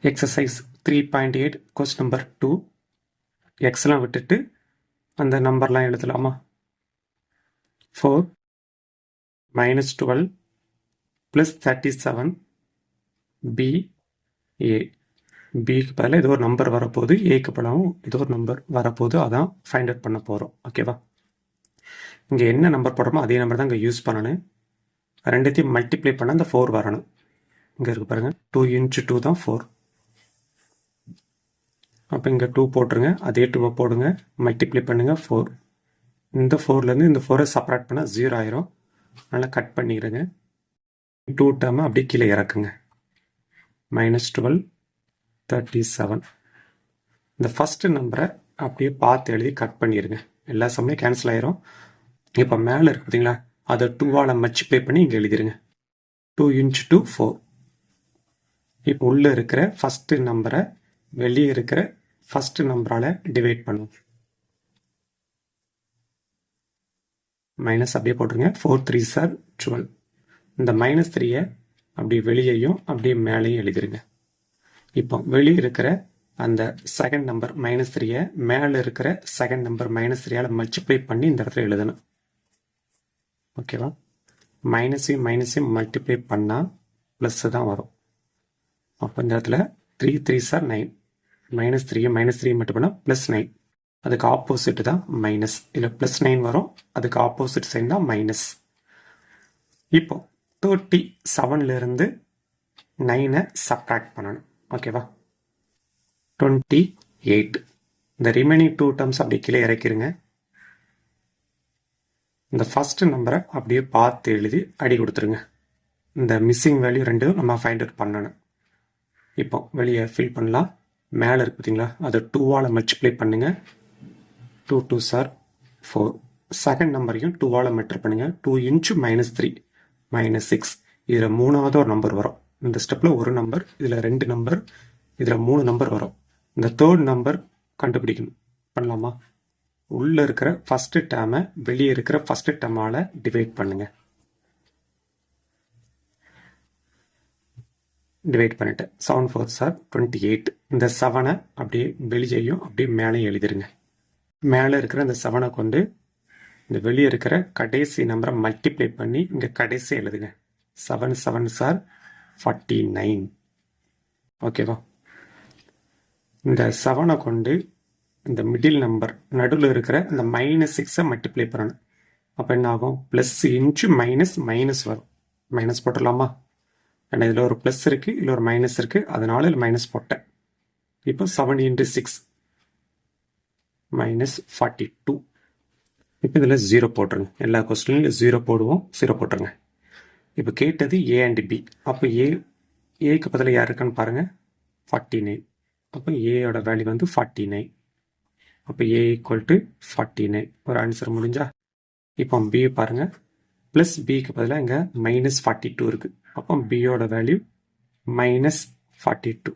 Exercise 3.8 question number 2 எக்ஸ்லாம் விட்டுட்டு அந்த நம்பர்லாம் எழுதலாமா? 4 -12 + 37 b a. பிக்கு பதிலாக ஏதோ ஒரு நம்பர் வரப்போகுது, ஏக்கு பதிலாகவும் ஏதோ ஒரு நம்பர் வரப்போகுது, அதான் ஃபைண்ட் அவுட் பண்ண போகிறோம். ஓகேவா? இங்கே என்ன நம்பர் போடுறோமோ அதே நம்பர் தான் இங்கே யூஸ் பண்ணணும். ரெண்டுத்தையும் மல்டிப்ளை பண்ணால் அந்த 4 வரணும். இங்கே இருக்கு பாருங்கள், 2 × 2 தான் 4. அப்போ இங்கே 2 போட்டுருங்க, அதே 2 போடுங்க, மல்டிப்ளை பண்ணுங்கள் 4. இந்த 4லேருந்து இந்த 4 செப்பரேட் பண்ணால் 0 ஆயிரும். நல்லா கட் பண்ணிடுங்க. 2 டேர்மை அப்படியே கீழே இறக்குங்க. -12 37. இந்த ஃபஸ்ட்டு நம்பரை அப்படியே பார்த்து எழுதி கட் பண்ணிடுங்க. எல்லா சமயம் கேன்சல் ஆயிரும். இப்போ மேலே இருக்கு பார்த்தீங்களா, அதை 2ஆல் மல்டிப்ளை பண்ணி இங்கே எழுதிருங்க. 2 × 2 4. இப்போ உள்ளே இருக்கிற ஃபஸ்ட்டு நம்பரை வெளியே இருக்கிற ஃபஸ்ட்டு நம்பரால் டிவைட் பண்ணும். மைனஸ் அப்படியே போட்டுருங்க. 4 3s are 12. இந்த -3 அப்படியே வெளியேயும் அப்படியே மேலேயும் எழுதிருங்க. இப்போ வெளியே இருக்கிற அந்த செகண்ட் நம்பர் -3 மேலே இருக்கிற செகண்ட் நம்பர் -3ஆல் மல்டிப்ளை பண்ணி இந்த இடத்துல எழுதணும். ஓகேவா? மைனஸையும் மல்டிப்ளை பண்ணால் ப்ளஸ் தான் வரும். அப்போ இந்த இடத்துல 3 3s are 9. -3 மட்டும் பண்ணால் +9. அதுக்கு ஆப்போசிட் தான் மைனஸ். இல்லை +9 வரும், அதுக்கு ஆப்போசிட் சைன் தான் மைனஸ். இப்போ 37லேருந்து 9 சப்ராக்ட் பண்ணணும். ஓகேவா? 28. இந்த ரிமைனிங் 2 டேர்ம்ஸ் அப்படியே கீழே இறக்கிருங்க. இந்த ஃபஸ்ட்டு நம்பரை அப்படியே பார்த்து எழுதி அடி கொடுத்துருங்க. இந்த மிஸ்ஸிங் வேல்யூ ரெண்டும் நம்ம ஃபைண்ட் அவுட் பண்ணணும். இப்போ வெளியே ஃபில் பண்ணலாம். மேலே இருக்கு பார்த்தீங்களா, அதை 2ஆல் மல்டிப்ளை பண்ணுங்கள். 2 2s are 4. செகண்ட் நம்பரையும் 2ஆல் மல்டிப்ளை பண்ணுங்கள். 2 × -3 -6. இதில் மூணாவது ஒரு நம்பர் வரும். இந்த ஸ்டெப்பில் ஒரு நம்பர், இதில் 2 நம்பர், இதில் 3 நம்பர் வரும். இந்த தேர்ட் நம்பர் கண்டுபிடிக்கணும். பண்ணலாமா? உள்ளே இருக்கிற ஃபஸ்ட்டு டேர்மை வெளியே இருக்கிற ஃபஸ்ட்டு டேர்மால் டிவைட் பண்ணுங்கள். டிவைட் பண்ணிட்டு 7 4s are 28. இந்த 7 அப்படியே வெளியேயும் அப்படியே மேலேயும் எழுதிருங்க. மேலே இருக்கிற இந்த 7 கொண்டு இந்த வெளியே இருக்கிற கடைசி நம்பரை மல்டிப்ளை பண்ணி இங்கே கடைசி எழுதுங்க. 7 7s are 49. ஓகேவா? இந்த 7 கொண்டு இந்த மிடில் நம்பர் நடுவில் இருக்கிற இந்த -6 மல்டிப்ளை பண்ணணும். அப்போ என்ன ஆகும்? ப்ளஸ் × மைனஸ் வரும். மைனஸ் போட்டுடலாமா? ஏன்னா இதில் ஒரு ப்ளஸ் இருக்குது, இதில் ஒரு மைனஸ் இருக்குது, அதனால இதில் மைனஸ் போட்டேன். இப்போ 7 × 6 -42. இப்போ இதில் 0 போட்டுருங்க. எல்லா கொஸ்டின்லையும் 0 போடுவோம், 0 போட்டுருங்க. இப்போ கேட்டது A and B. அப்போ ஏக்கு பதில் யார் இருக்கான்னு பாருங்கள், 49. அப்போ ஏயோட வேல்யூ வந்து 49. அப்போ A = 49. ஒரு ஆன்சர் முடிஞ்சா? இப்போ B பாருங்கள், ப்ளஸ் பிக்கு பதிலாக இங்கே -42 இருக்குது. அப்போ பியோட வேல்யூ -42.